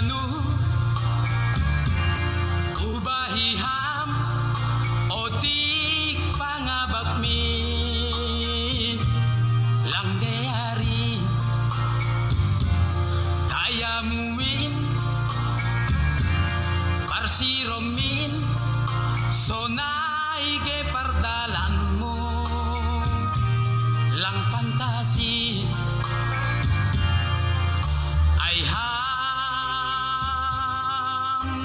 sianu ubahiham otik pangabak min lang deari tayamuin parsiromin sonai ke pardalan mo lang fantasi ay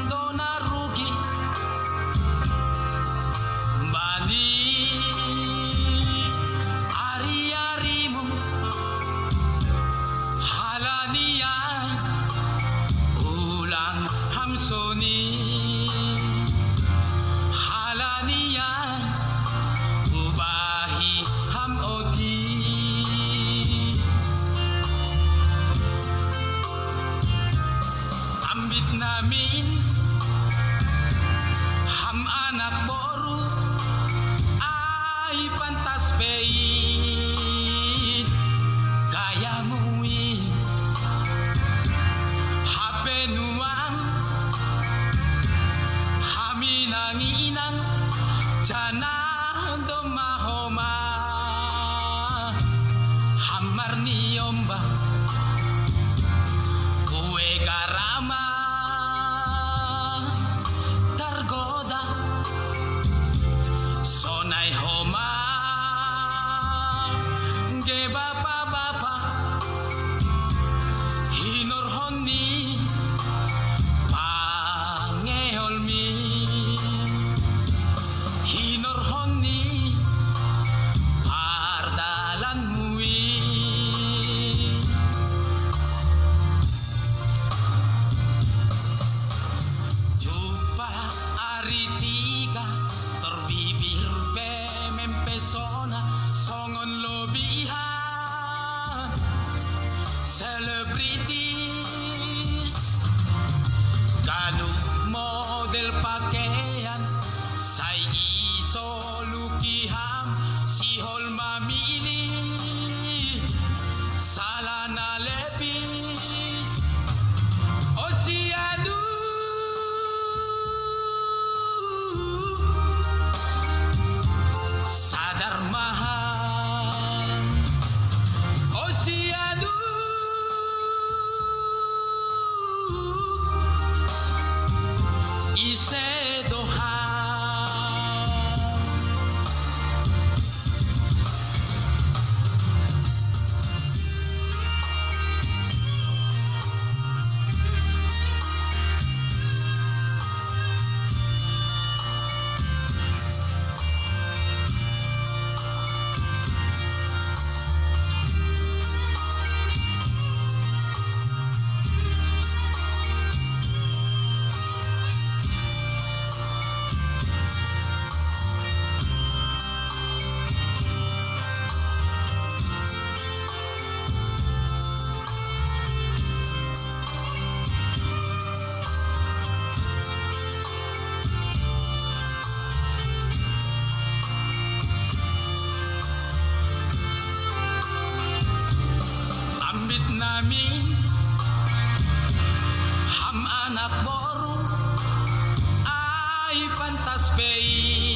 hamdo na rugi bani ari-ari mo halanian ulang hamsoni halanian ubahi hamoti ambit namin ham anak boru ay pantas pein kaya muin hapenuang haminanginang janang domahoma hamar niyomba kue karama targoda sonai homa ge bapa hinur honni pangeolmi hinur honni pardalan mui jumpa ari tiga terbibir pe mempesona songon lobihan selebritis kanu model pakaian say iso lukiham sihol mamili salana lepis osianu sadar mahal osianu ise doham ambit namin ham anak boru ay pantas pein